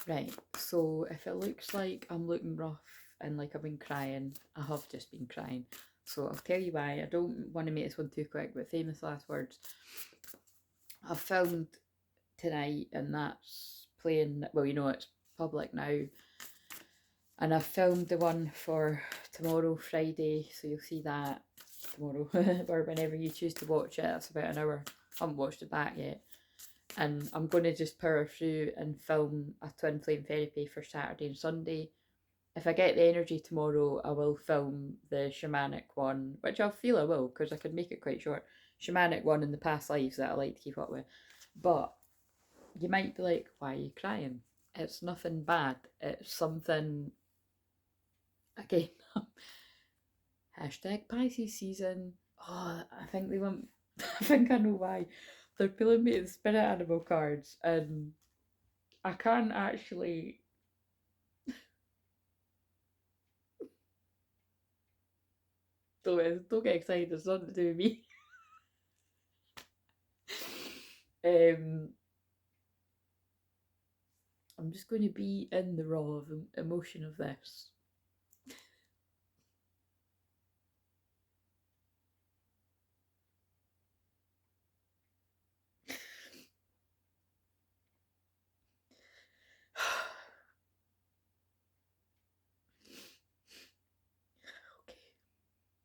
Right, so if it looks like I'm looking rough and like I've been crying, I have just been crying. So I'll tell you why. I don't want to make this one too quick, but famous last words. I've filmed tonight and that's playing, well, you know, it's public now. And I've filmed the one for tomorrow, Friday, so you'll see that tomorrow or whenever you choose to watch it. That's about an hour. I haven't watched it back yet. And I'm going to just power through and film a twin flame therapy for Saturday and Sunday. If I get the energy tomorrow, I will film the shamanic one, which I feel I will because I can make it quite short. Shamanic one in the past lives that I like to keep up with. But you might be like, why are you crying? It's nothing bad. It's something, again, hashtag Pisces season. Oh, I think they want, I think I know why. They're pulling me the spirit animal cards and I can't actually. Don't get excited. It's nothing to do with me. um, I'm just going to be in the raw of emotion of this.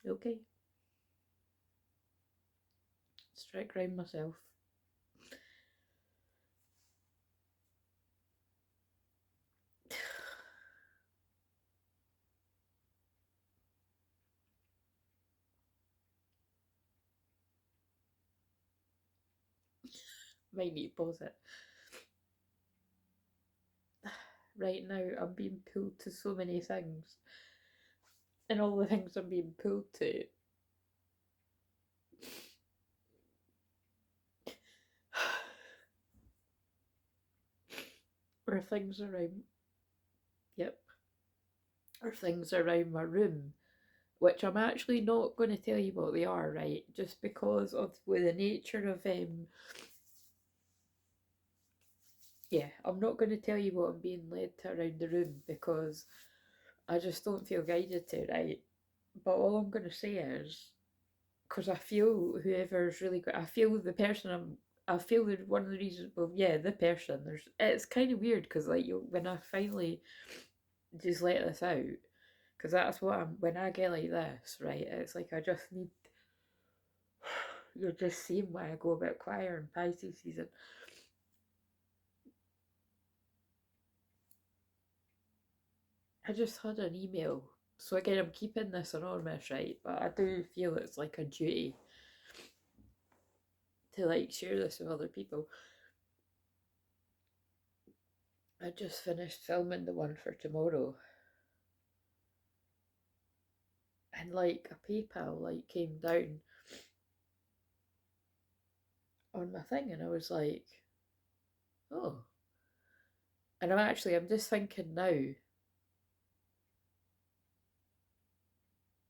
Okay, okay. Strike round myself. Might need to pause it. Right now, I'm being pulled to so many things, and all the things I'm being pulled to. Are things around. Yep. Are things around my room, which I'm actually not going to tell you what they are, right? Just because of with the nature of yeah, I'm not going to tell you what I'm being led to around the room because I just don't feel guided to, right? But all I'm going to say is, because I feel whoever's really good, I feel the person I feel that one of the reasons, well, yeah, the person, it's kind of weird because, like, when I finally just let this out, because that's what when I get like this, right, it's like I just need, you're just seeing why I go about choir and Pisces season. I just had an email. So again, I'm keeping this anonymous, right? But I do feel it's like a duty to like share this with other people. I just finished filming the one for tomorrow, and like a PayPal like came down on my thing, and I was like, oh. And I'm just thinking now.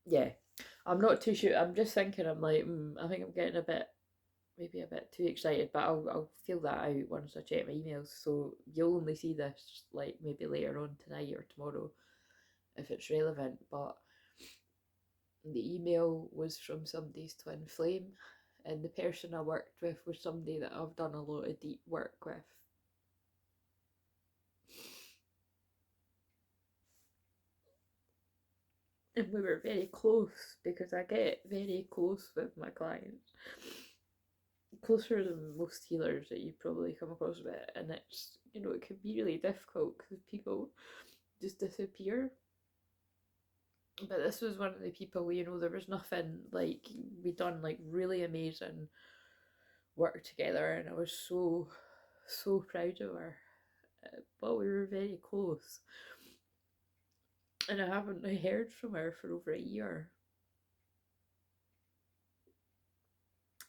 Yeah, I'm not too sure. I'm just thinking. I'm like, I think I'm getting a bit maybe a bit too excited, but I'll feel that out once I check my emails. So you'll only see this like maybe later on tonight or tomorrow if it's relevant. But the email was from somebody's twin flame, and the person I worked with was somebody that I've done a lot of deep work with. And we were very close because I get very close with my clients, closer than most healers that you probably come across with, and it's, you know, it can be really difficult because people just disappear. But this was one of the people, you know, there was nothing like we done like really amazing work together, and I was so proud of her. But we were very close, and I haven't heard from her for over a year.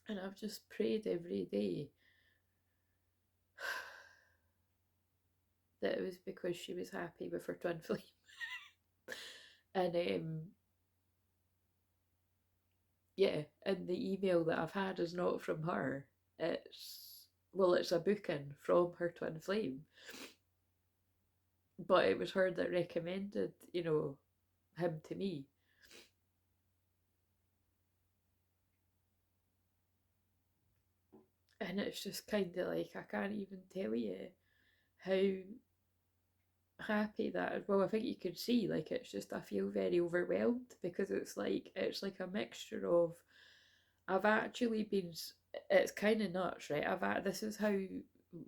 And I've just prayed every day that it was because she was happy with her twin flame. And yeah, and the email that I've had is not from her. It's, well, it's a booking from her twin flame. but it was her that recommended, you know, him to me. And it's just kind of like, I can't even tell you how happy that, well, I think you could see, like, it's just, I feel very overwhelmed because it's like a mixture of, I've actually been, it's kind of nuts, right? This is how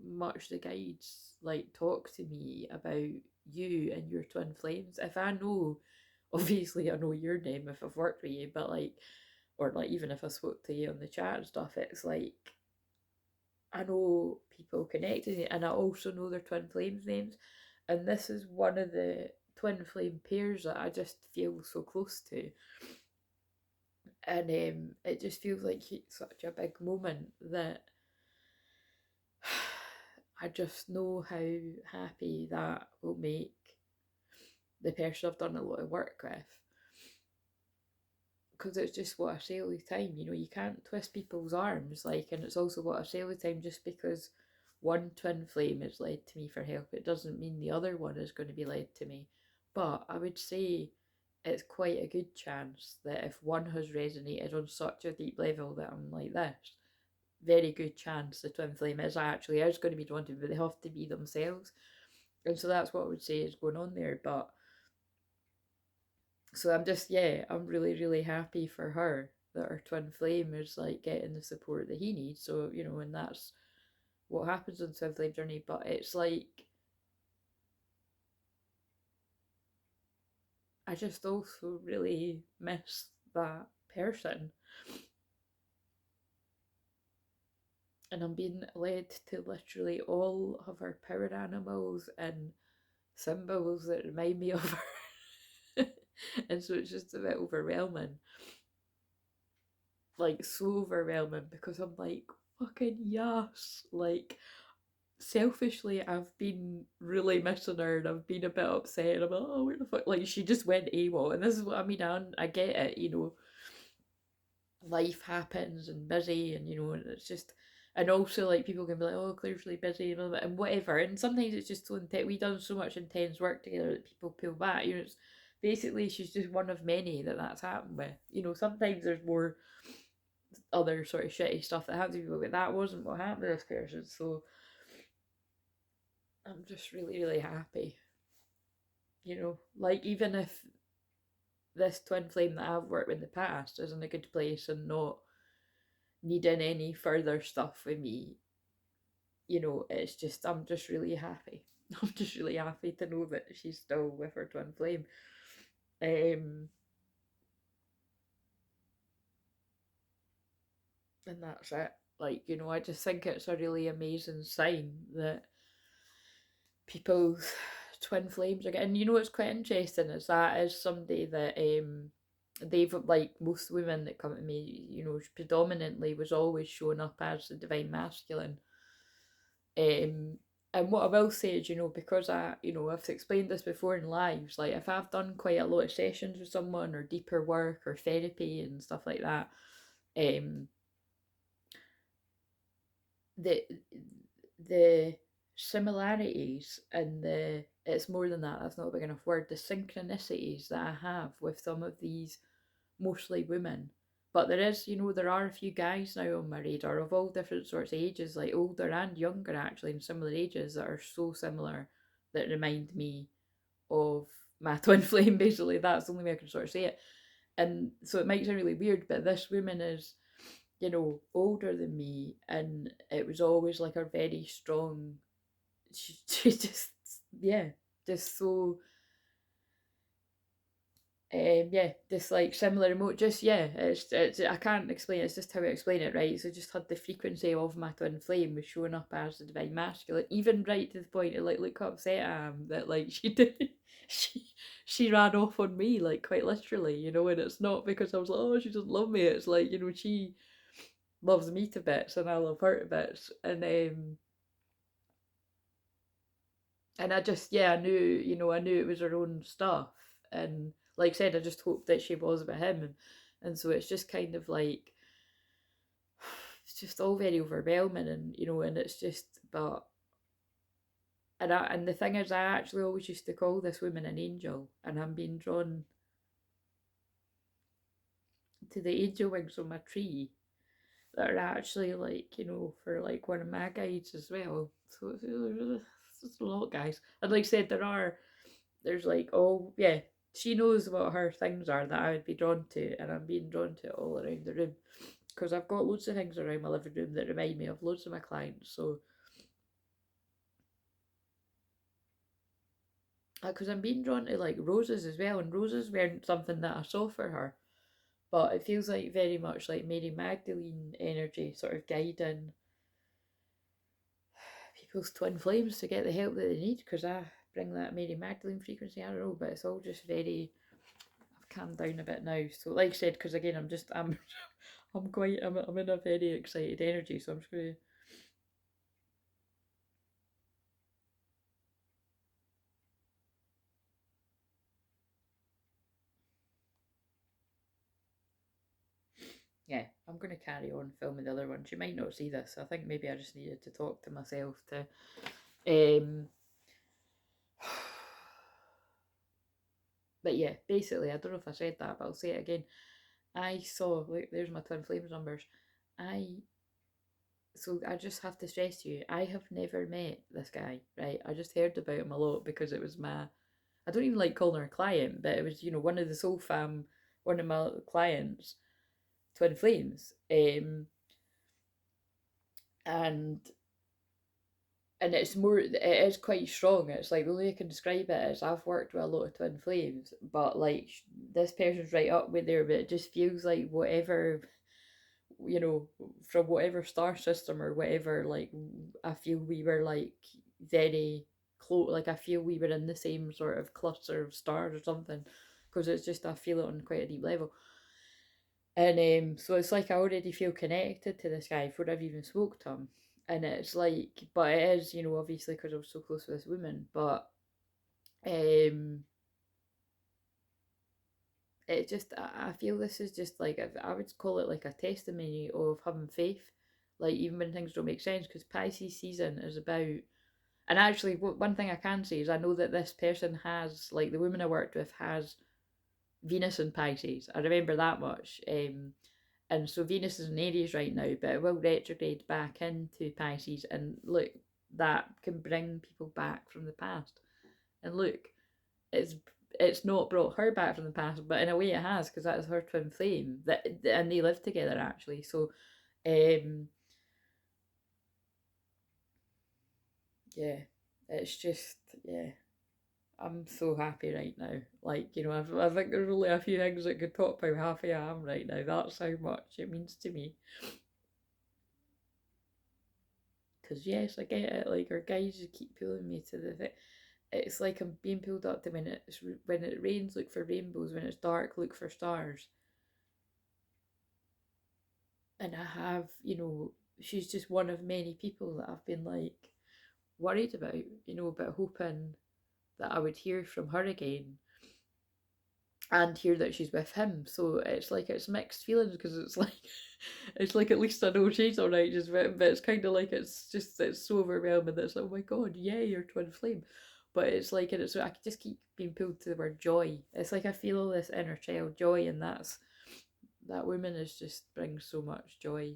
much the guides like talk to me about you and your twin flames. If I know, obviously I know your name if I've worked with you, but like, or like even if I spoke to you on the chat and stuff, it's like I know people connected and I also know their twin flames names, and this is one of the twin flame pairs that I just feel so close to, and it just feels like such a big moment that I just know how happy that will make the person I've done a lot of work with. Because it's just what I say all the time, you know, you can't twist people's arms, like, and it's also what I say all the time, just because one twin flame is led to me for help, it doesn't mean the other one is going to be led to me. But I would say it's quite a good chance that if one has resonated on such a deep level that I'm like this, very good chance the twin flame is going to be drawn to me, but they have to be themselves. And so that's what I would say is going on there. But so I'm just, yeah, I'm really, really happy for her that her twin flame is like getting the support that he needs. So, you know, and that's what happens on twin flame journey. But it's like, I just also really miss that person. And I'm being led to literally all of her power animals and symbols that remind me of her. And so it's just a bit overwhelming. Like, so overwhelming because I'm like, fucking yes. Like, selfishly, I've been really missing her and I've been a bit upset. And I'm like, oh, where the fuck? Like, she just went AWOL. And this is what I mean. I get it, you know, life happens and busy, and, you know, and it's just, and also, like, people can be like, oh, Claire's really busy and whatever. And sometimes it's just so intense. We've done so much intense work together that people pull back. You know, it's basically, she's just one of many that's happened with. You know, sometimes there's more other sort of shitty stuff that happens to people, but that wasn't what happened to this person. So I'm just really, really happy. You know, like, even if this twin flame that I've worked with in the past is in a good place and not needing any further stuff with me, you know, it's just, I'm just really happy. I'm just really happy to know that she's still with her twin flame. Um, and that's it. Like, you know, I just think it's a really amazing sign that people's twin flames are getting. You know what's quite interesting is that is somebody that they've, like most women that come to me, you know, predominantly was always shown up as the divine masculine. Um and what I will say is, you know, because I, you know, I've explained this before in lives, like if I've done quite a lot of sessions with someone or deeper work or therapy and stuff like that, um the the similarities and the, it's more than that, that's not a big enough word, the synchronicities that I have with some of these mostly women. But there is, you know, there are a few guys now on my radar of all different sorts of ages, like older and younger actually, in similar ages, that are so similar that remind me of my twin flame. Basically, that's the only way I can sort of say it. And so it might sound really weird, but this woman is, you know, older than me, and it was always like a very strong. She just, yeah, just so yeah, just like similar remote, just, yeah, it's I can't explain it, it's just how I explain it, right? So just had the frequency of my twin flame was showing up as the divine masculine, even right to the point of like, look how upset I am that like she did, she she ran off on me, like, quite literally, you know. And it's not because I was like, oh, she doesn't love me, it's like, you know, she loves me to bits and I love her to bits. And I just, yeah, I knew, you know, I knew it was her own stuff. And like I said, I just hoped that she was with him. And so it's just kind of like, it's just all very overwhelming. And, you know, and it's just, but And the thing is, I actually always used to call this woman an angel, and I'm being drawn to the angel wings on my tree that are actually like, you know, for like one of my guides as well. So it's a lot, guys. And like I said, there's like, oh yeah, she knows what her things are that I would be drawn to, and I'm being drawn to it all around the room because I've got loads of things around my living room that remind me of loads of my clients. So because I'm being drawn to like roses as well, and roses weren't something that I saw for her, but it feels like very much like Mary Magdalene energy, sort of guiding people's twin flames to get the help that they need, because I bring that Mary Magdalene frequency. I don't know, but it's all just very, I've calmed down a bit now. So like I said, because again, I'm I'm in a very excited energy, so I'm just gonna. Yeah, I'm going to carry on filming the other one. She might not see this. I think maybe I just needed to talk to myself to but yeah, basically, I don't know if I said that, but I'll say it again. I saw, look, there's my twin flames numbers. I so I just have to stress to you, I have never met this guy, right? I just heard about him a lot because it was my, I don't even like calling her a client, but it was, you know, one of the soul fam, one of my clients, twin flames, and it's more, it is quite strong. It's like the way I can describe it is I've worked with a lot of twin flames, but like this person's right up with there, but it just feels like whatever, you know, from whatever star system or whatever, like I feel we were like very close, like I feel we were in the same sort of cluster of stars or something, because it's just I feel it on quite a deep level. And so it's like I already feel connected to this guy before I've even spoke to him. And it's like, but it is, you know, obviously because I was so close with this woman, but um, it just, I feel this is just like, I would call it like a testimony of having faith, like even when things don't make sense, because Pisces season is about, and actually, one thing I can say is I know that this person has, like the woman I worked with has Venus in Pisces. I remember that much. And so Venus is in Aries right now, but it will retrograde back into Pisces. And look, that can bring people back from the past. And look, it's it's not brought her back from the past, but in a way it has, because that's her twin flame. And they live together actually. So, um, yeah, it's just yeah. I'm so happy right now. Like, you know, I think there's only a few things that could top how happy I am right now. That's how much it means to me. Because, yes, I get it. Like, our guys just keep pulling me to the thing. It's like I'm being pulled up to when it rains, look for rainbows. When it's dark, look for stars. And I have, you know, she's just one of many people that I've been like worried about, you know, but hoping that I would hear from her again and hear that she's with him. So it's like it's mixed feelings, because it's like it's like at least I know she's alright, just but it's kind of like it's so overwhelming that it's like, oh my god, yeah, you're twin flame. But it's like, and it's, I just keep being pulled to the word joy. It's like I feel all this inner child joy, and that woman is just brings so much joy.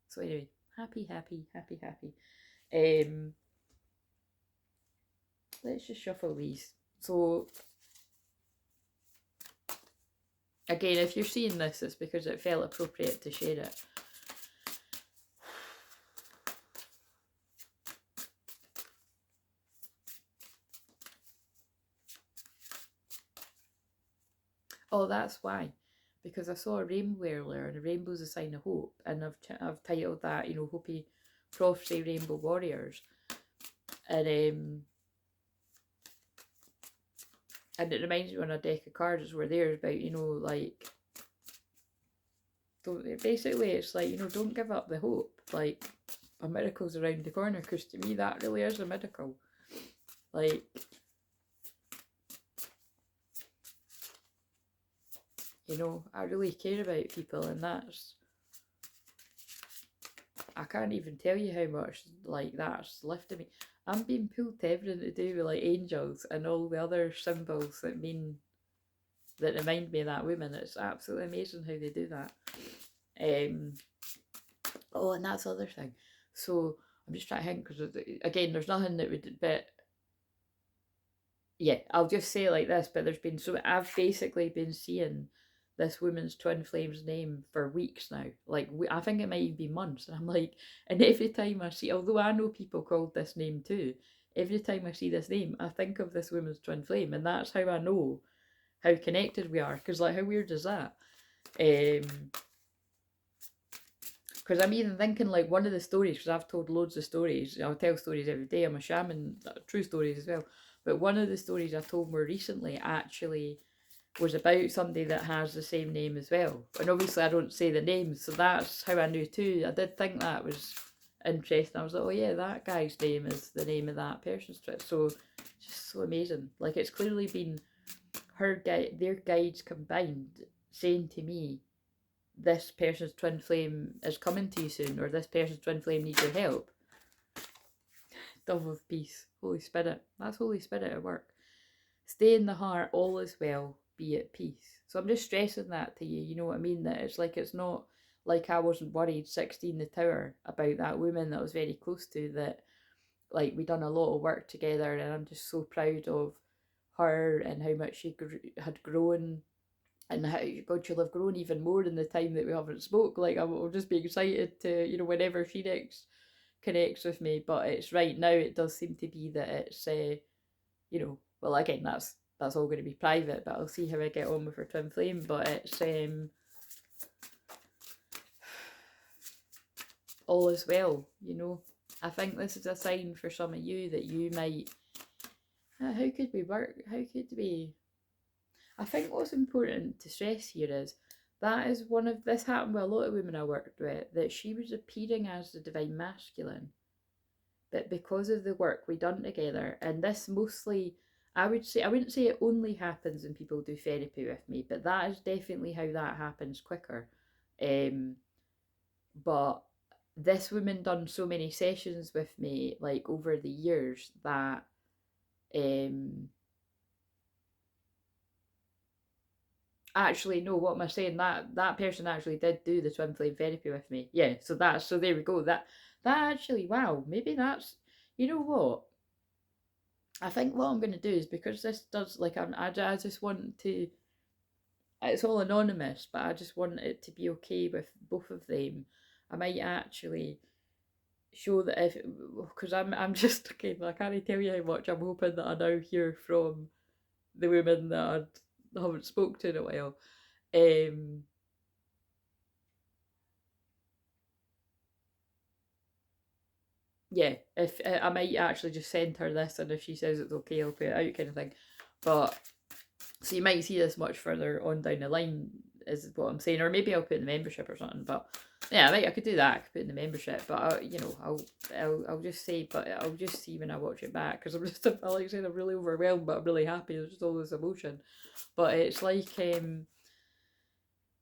So anyway, happy, happy, happy, happy. Um, let's just shuffle these. So again, if you're seeing this, it's because it felt appropriate to share it. Oh, that's why. Because I saw a rainbow earlier, and a rainbow's a sign of hope, and I've titled that, you know, Hopey Prophecy Rainbow Warriors, and it reminds me when a deck of cards were there about, you know, like, basically it's like, you know, don't give up the hope, like a miracle's around the corner, because to me that really is a miracle. Like, you know, I really care about people, and I can't even tell you how much like that's lifted me. I'm being pulled to everything to do with like angels and all the other symbols that remind me of that woman. It's absolutely amazing how they do that. Um, oh, and that's the other thing. So I'm just trying to think because again, there's nothing that would, but yeah, I'll just say it like this. But there's been so I've basically been seeing this woman's twin flame's name for weeks now. Like I think it might even be months, and I'm like, and every time I see, although I know people called this name too, every time I see this name, I think of this woman's twin flame, and that's how I know how connected we are. Because like, how weird is that? Because I'm even thinking like one of the stories, because I've told loads of stories. I'll tell stories every day. I'm a shaman, true stories as well. But one of the stories I told more recently actually was about somebody that has the same name as well. And obviously I don't say the name, so that's how I knew too. I did think that was interesting. I was like, oh yeah, that guy's name is the name of that person's trip. So just so amazing. Like it's clearly been their guides combined saying to me, this person's twin flame is coming to you soon, or this person's twin flame needs your help. Dove of peace, Holy Spirit. That's Holy Spirit at work. Stay in the heart, all is well, be at peace. So I'm just stressing that to you, you know what I mean? That it's not like I wasn't worried 16 the tower about that woman that I was very close to, that like we done a lot of work together, and I'm just so proud of her and how much she had grown, and how God she'll have grown even more in the time that we haven't spoke. Like I'll just be excited to, you know, whenever she next connects with me. But it's right now it does seem to be that it's you know, well again that's all going to be private, but I'll see how I get on with her twin flame. But it's all is well, you know. I think this is a sign for some of you that you might how could we work, how could we, I think what's important to stress here is that is one of this happened with a lot of women I worked with, that she was appearing as the divine masculine, but because of the work we done together, and this mostly, I would say, I wouldn't say it only happens when people do therapy with me, but that is definitely how that happens quicker. Um, but this woman done so many sessions with me like over the years that um actually no, what am I saying, that person actually did do the twin flame therapy with me. Yeah, so that's, so there we go. That actually, wow, maybe that's, you know what, I think what I'm going to do is, because this does like I just want to, it's all anonymous, but I just want it to be okay with both of them. I might actually show that if, because I'm just okay, I can't tell you how much I'm hoping that I now hear from the women that I haven't spoke to in a while. Um, yeah, if I might actually just send her this, and if she says it's okay, I'll put it out, kind of thing. But so you might see this much further on down the line, is what I'm saying, or maybe I'll put in the membership or something. But yeah, I could do that. I could put in the membership, but you know, I'll just say, but I'll just see when I watch it back, because I'm just, like I said, I'm really overwhelmed, but I'm really happy. There's just all this emotion, but it's like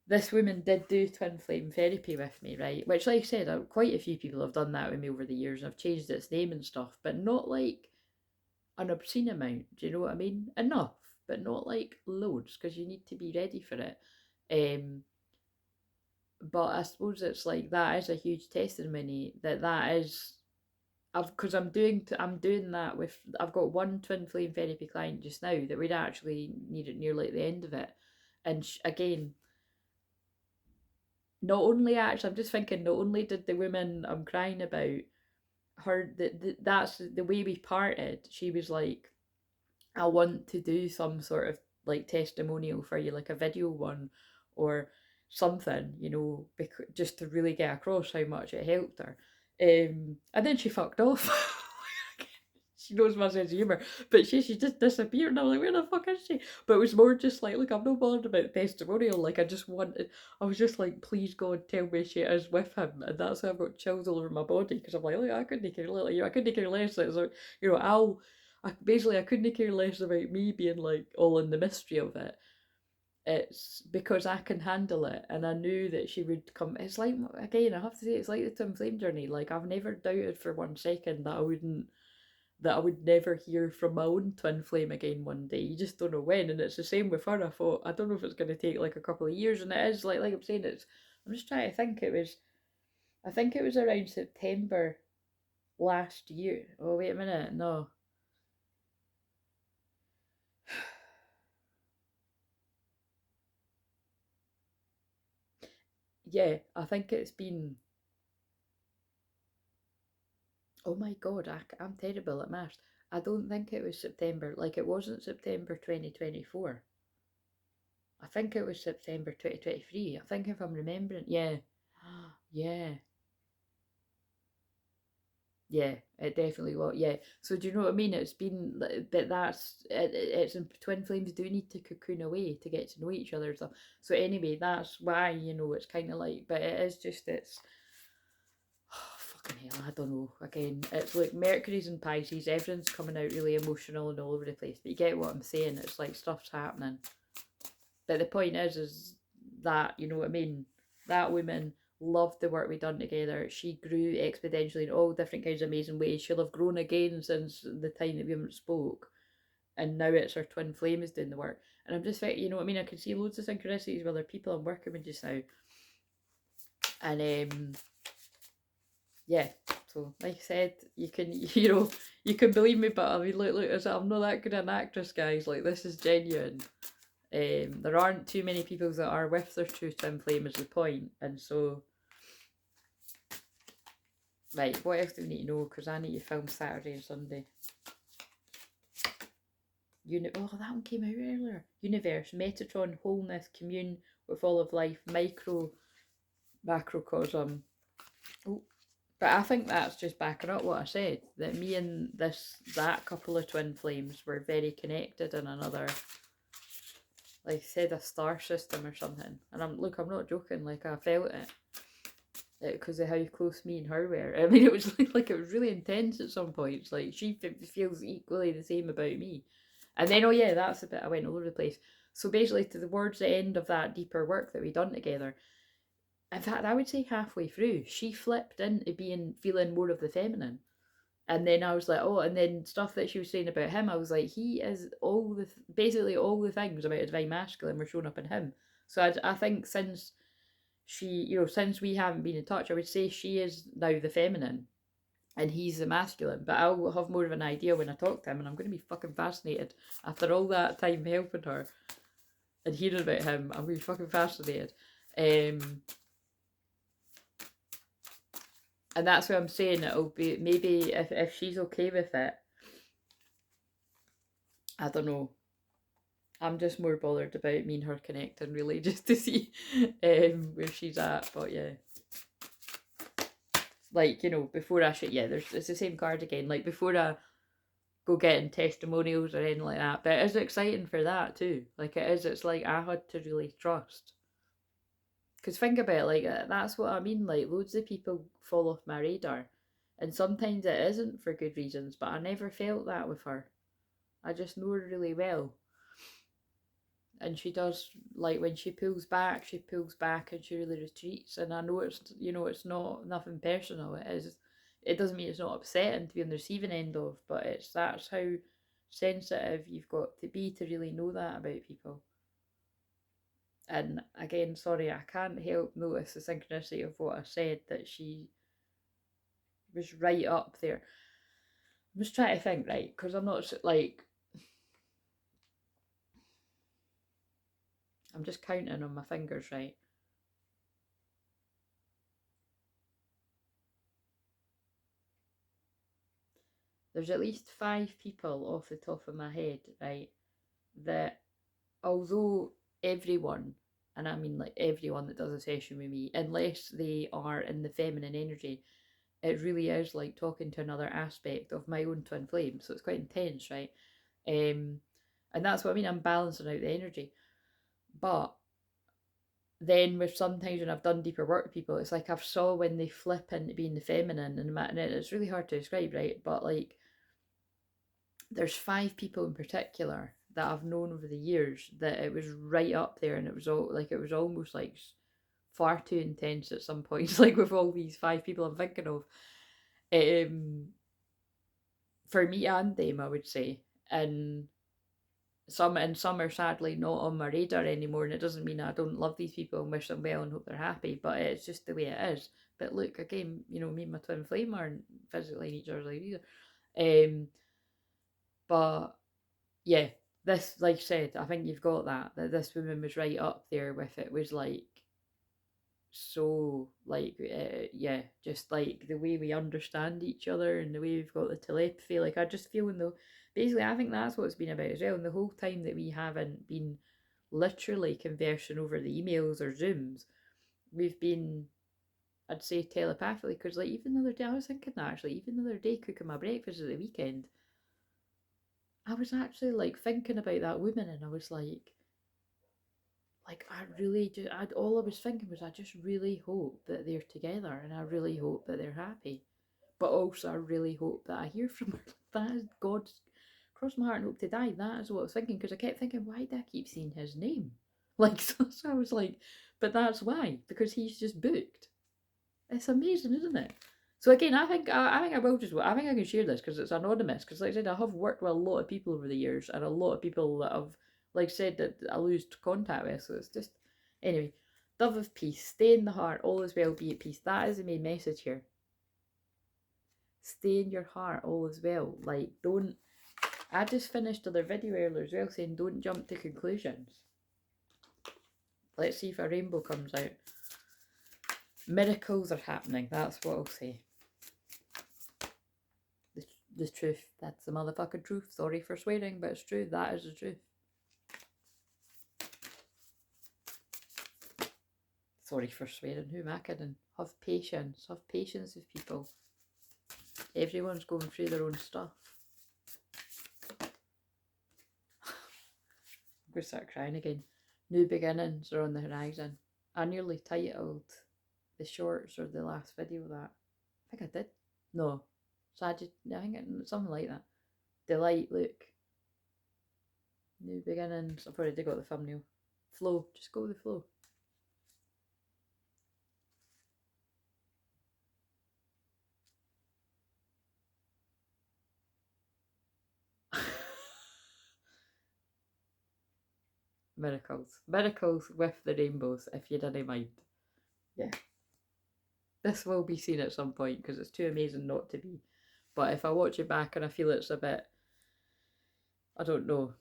this woman did do twin flame therapy with me, right? Which, like I said, quite a few people have done that with me over the years, and I've changed its name and stuff, but not like an obscene amount. Do you know what I mean? Enough, but not like loads, because you need to be ready for it. Um, but I suppose it's like that is a huge testimony that is. Because I'm doing that with, I've got one twin flame therapy client just now that we'd actually need it nearly at the end of it, and again, not only actually, I'm just thinking, not only did the woman I'm crying about, her that's the way we parted, she was like, I want to do some sort of like testimonial for you, like a video one or something, you know, just to really get across how much it helped her. And then she fucked off. She knows my sense of humour, but she just disappeared, and I was like, where the fuck is she? But it was more just like, look, I'm not bothered about the testimonial. Like, I was just like, please God, tell me she is with him, and that's why I've got chills all over my body, because I'm like, look, I couldn't care less. You know, I couldn't care less. So, you know, I couldn't care less about me being like all in the mystery of it. It's because I can handle it, and I knew that she would come. It's like, again, I have to say, it's like the twin flame journey. Like, I've never doubted for 1 second that I wouldn't that I would never hear from my own twin flame again one day. You just don't know when. And it's the same with her. I thought, I don't know if it's going to take like a couple of years, and it is, like I'm saying, I'm just trying to think. I think it was around September last year. Oh, wait a minute. No. Yeah, I think it's been. Oh my god, I'm terrible at maths. I don't think it was September. Like, it wasn't September 2024. I think it was September 2023. I think, if I'm remembering. Yeah. Yeah. Yeah, it definitely was. Yeah. So do you know what I mean? It's been, but it's in twin flames do need to cocoon away to get to know each other. So anyway, that's why, it's kind of like, but it is just, oh, fucking hell, I don't know. Again, it's like Mercury's in Pisces, everything's coming out really emotional and all over the place. But you get what I'm saying? It's like stuff's happening. But the point is that, you know what I mean? That woman loved the work we done together. She grew exponentially in all different kinds of amazing ways. She'll have grown again since the time that we haven't spoke. And now it's her twin flame is doing the work. And I'm just like, you know what I mean? I can see loads of synchronicities with other people I'm working with just now. And yeah, so like I said, you can you can believe me, but I mean, look, I'm not that good an actress, guys. Like, this is genuine. There aren't too many people that are with their true twin flame is the point, and so right, what else do we need to know? Because I need to film Saturday and Sunday. Oh, that one came out earlier. Universe, Metatron, wholeness, commune with all of life, macrocosm. Oh, but I think that's just backing up what I said, that me and that couple of twin flames were very connected in another, like I said, a star system or something. And I'm not joking, like, I felt it. Because of how close me and her were. I mean, it was like it was really intense at some points. Like, she feels equally the same about me. And then, oh yeah, that's the bit I went all over the place. So basically, towards the end of that deeper work that we done together, in fact, I would say halfway through, she flipped into feeling more of the feminine. And then I was like, oh, and then stuff that she was saying about him, I was like, he is basically all the things about a divine masculine were shown up in him. So I think since since we haven't been in touch, I would say she is now the feminine and he's the masculine. But I'll have more of an idea when I talk to him, and I'm going to be fucking fascinated after all that time helping her and hearing about him. I'm going to be fucking fascinated. And that's what I'm saying. It'll be maybe if she's okay with it. I don't know. I'm just more bothered about me and her connecting, really, just to see where she's at. But yeah, like, before I should, yeah, it's the same card again. Like, before I go getting testimonials or anything like that, but it is exciting for that too. Like, it is. It's like I had to really trust. Because think about it, like, that's what I mean. Like, loads of people fall off my radar, and sometimes it isn't for good reasons. But I never felt that with her. I just know her really well. And she does, like, when she pulls back and she really retreats. And I know it's not nothing personal. It doesn't mean it's not upsetting to be on the receiving end of, but that's how sensitive you've got to be to really know that about people. And again, sorry, I can't help notice the synchronicity of what I said, that she was right up there. I'm just trying to think, right, because I'm not, like, I'm just counting on my fingers, right? There's at least 5 people off the top of my head, right, that although everyone, and I mean like everyone that does a session with me, unless they are in the feminine energy, it really is like talking to another aspect of my own twin flame. So it's quite intense, right? And that's what I mean. I'm balancing out the energy. But then with sometimes when I've done deeper work with people, it's like I've saw when they flip into being the feminine, and it's really hard to describe, right? But like, there's 5 people in particular that I've known over the years that it was right up there, and it was almost like far too intense at some points, like with all these 5 people I'm thinking of. for me and them, I would say. And some are sadly not on my radar anymore, and it doesn't mean I don't love these people and wish them well and hope they're happy, but it's just the way it is. But look, again, me and my twin flame aren't physically in each other's life either. But yeah, this, like I said, I think you've got that this woman was right up there with it. Was like, so like yeah, just like the way we understand each other and the way we've got the telepathy. Like, I just feel, in the basically, I think that's what it's been about as well. And the whole time that we haven't been literally conversing over the emails or Zooms, we've been, I'd say, telepathically. Because like, even the other day, I was thinking that actually, even the other day, cooking my breakfast at the weekend, I was actually like thinking about that woman, and I was like, I really just, all I was thinking was, I just really hope that they're together, and I really hope that they're happy. But also, I really hope that I hear from her. That is God's, cross my heart and hope to die. That is what I was thinking, because I kept thinking, why do I keep seeing his name? Like, so I was like, but that's why, because he's just booked. It's amazing, isn't it? So again, I will just, I think I can share this because it's anonymous. Because like I said, I have worked with a lot of people over the years, and a lot of people that have, like I said, that I lose contact with. So it's just, anyway, dove of peace, stay in the heart, all is well, be at peace. That is the main message here. Stay in your heart, all is well. Like, don't. I just finished another video earlier as well saying, don't jump to conclusions. Let's see if a rainbow comes out. Miracles are happening. That's what I'll say. The truth. That's the motherfucking truth. Sorry for swearing, but it's true. That is the truth. Sorry for swearing. Who am I kidding? Have patience. Have patience with people. Everyone's going through their own stuff. I'm going to start crying again. New beginnings are on the horizon. I nearly titled the shorts or the last video that. I think I did. No. I think something like that. Delight, look. New beginnings. I've already got the thumbnail. Flow. Just go with the flow. Miracles. Miracles with the rainbows, if you didn't mind. Yeah. This will be seen at some point because it's too amazing not to be. But if I watch it back and I feel it's a bit, I don't know.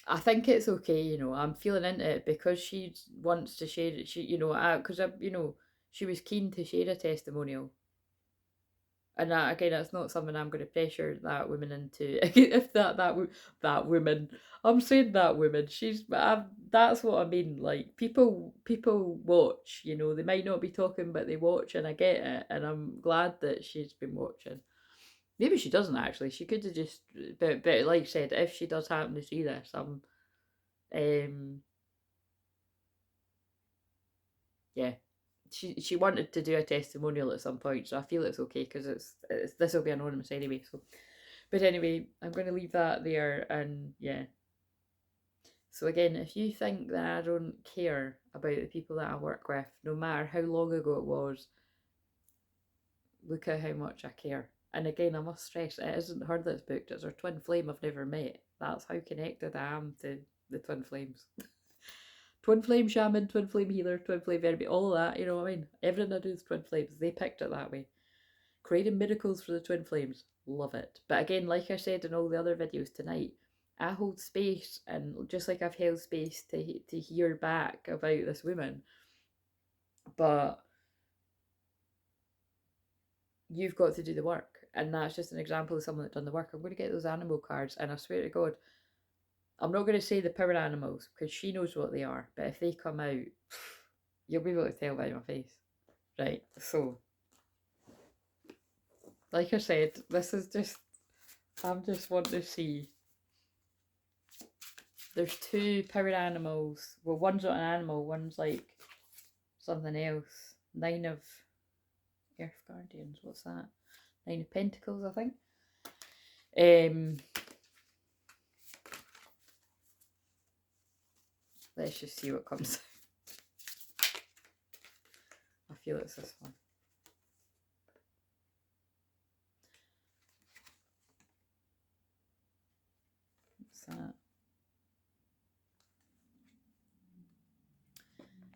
I think it's okay, I'm feeling into it because she wants to share it. Because she was keen to share a testimonial. And again, that's not something I'm going to pressure that woman into. If that woman, I'm saying that woman, that's what I mean. Like, people watch. They might not be talking, but they watch, and I get it. And I'm glad that she's been watching. Maybe she doesn't actually. She could have just, but like I said, if she does happen to see this, yeah. She wanted to do a testimonial at some point, so I feel it's okay because it's this will be anonymous anyway. So, but anyway, I'm going to leave that there, and yeah. So again, if you think that I don't care about the people that I work with, no matter how long ago it was, look at how much I care. And again, I must stress, it isn't her that's booked, it's her twin flame I've never met. That's how connected I am to the twin flames. Twin flame shaman, twin flame healer, twin flame enemy, all of that, you know what I mean? Everything I do is twin flames. They picked it that way. Creating miracles for the twin flames. Love it. But again, like I said in all the other videos tonight, I hold space, and just like I've held space to hear back about this woman, but you've got to do the work. And that's just an example of someone that's done the work. I'm going to get those animal cards, and I swear to God, I'm not going to say the power animals because she knows what they are, but if they come out, you'll be able to tell by my face. Right, so, like I said, this is just, I'm just wanting to see. There's two power animals. Well, one's not an animal, one's like something else. 9 of Earth Guardians, what's that? 9 of Pentacles, I think. Let's just see what comes. I feel it's this one.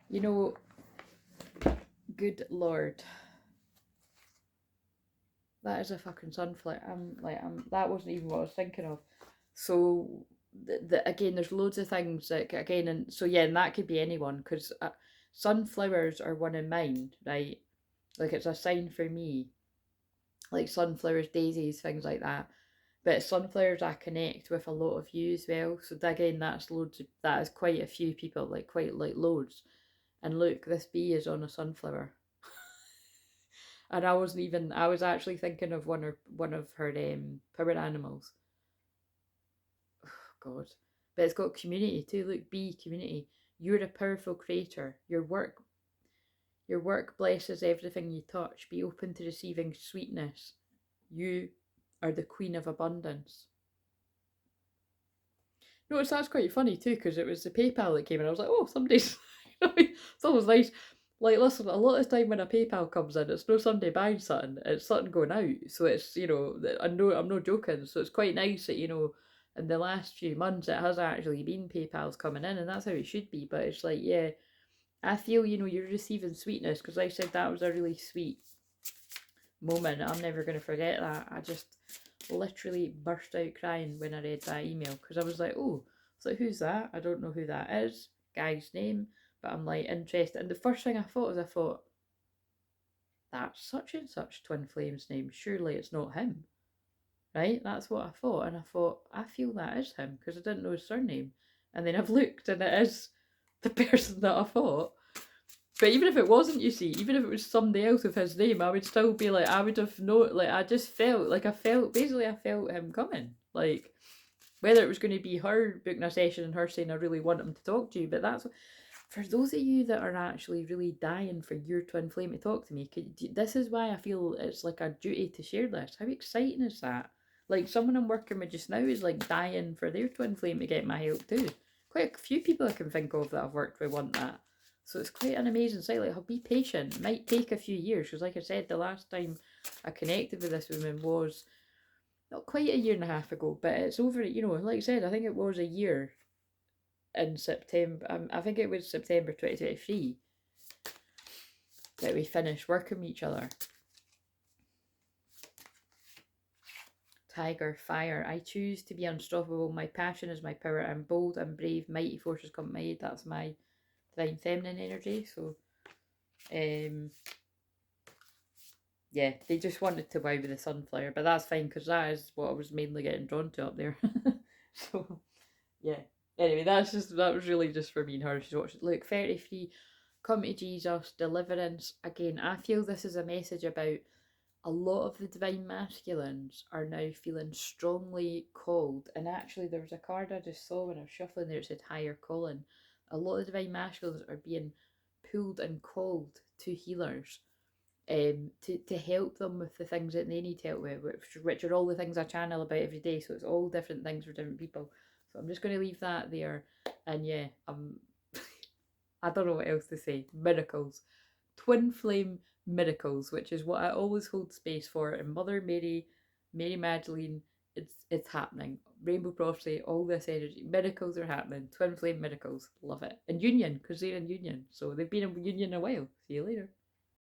You know, good lord. That is a fucking sunflower. That wasn't even what I was thinking of. So, again, there's loads of things that, again, and so yeah, and that could be anyone, because sunflowers are one of mine, right? Like, it's a sign for me, like sunflowers, daisies, things like that. But sunflowers, I connect with a lot of you as well. So again, that's loads. That is quite a few people, like quite like loads. And look, this bee is on a sunflower, and I wasn't even. I was actually thinking of one of her power animals. Oh, God, but it's got community too. Look, bee community. You're a powerful creator. Your work blesses everything you touch. Be open to receiving sweetness. You are the queen of abundance. Notice that's quite funny too, because it was the PayPal that came in. I was like, oh, somebody's. It's always nice. Like, listen, a lot of the time when a PayPal comes in, it's no somebody buying something, it's something going out. So it's, I know I'm not joking. So it's quite nice that, in the last few months, it has actually been PayPal's coming in, and that's how it should be. But it's like, yeah, I feel, you're receiving sweetness, because like I said, that was a really sweet moment. I'm never going to forget that. I just literally burst out crying when I read that email, because I was like, oh, so who's that? I don't know who that is. Guy's name, but I'm like interested. And the first thing I thought was, that's such and such Twinflame's name. Surely it's not him, right? That's what I thought, and I thought, I feel that is him, because I didn't know his surname. And then I've looked, and it is the person that I thought. But even if it wasn't, you see, even if it was somebody else with his name, I would still be like, I would have known, like, I just felt, like, I felt him coming. Like, whether it was going to be her booking a session and her saying, I really want him to talk to you, but that's, for those of you that are actually really dying for your twin flame to talk to me, this is why I feel it's like a duty to share this. How exciting is that? Like, someone I'm working with just now is like dying for their twin flame to get my help too. Quite a few people I can think of that I've worked with want that. So it's quite an amazing sight. Like, I'll be patient. It might take a few years, because like I said, the last time I connected with this woman was not quite a year and a half ago, but it's over, like I said, I think it was a year in September. I think it was September 2023 that we finished working with each other. Tiger, fire. I choose to be unstoppable. My passion is my power. I'm bold, I'm brave. Mighty forces come my aid. That's my divine feminine energy. So, yeah, they just wanted to wow with the sunflower, but that's fine, because that is what I was mainly getting drawn to up there. So, yeah. Anyway, that was really just for me and her. She's watching. Look, 33, come to Jesus, deliverance. Again, I feel this is a message about a lot of the divine masculines are now feeling strongly called. And actually, there was a card I just saw when I was shuffling there, it said higher calling. A lot of the divine masculines are being pulled and called to healers, to help them with the things that they need help with, which are all the things I channel about every day. So it's all different things for different people. So I'm just going to leave that there. And yeah, I don't know what else to say. Miracles. Twin flame miracles, which is what I always hold space for. And Mother Mary, Mary Magdalene, it's happening. Rainbow prophecy, all this energy, miracles are happening. Twin flame miracles, love it. And union, because they're in union, so they've been in union a while. See you later.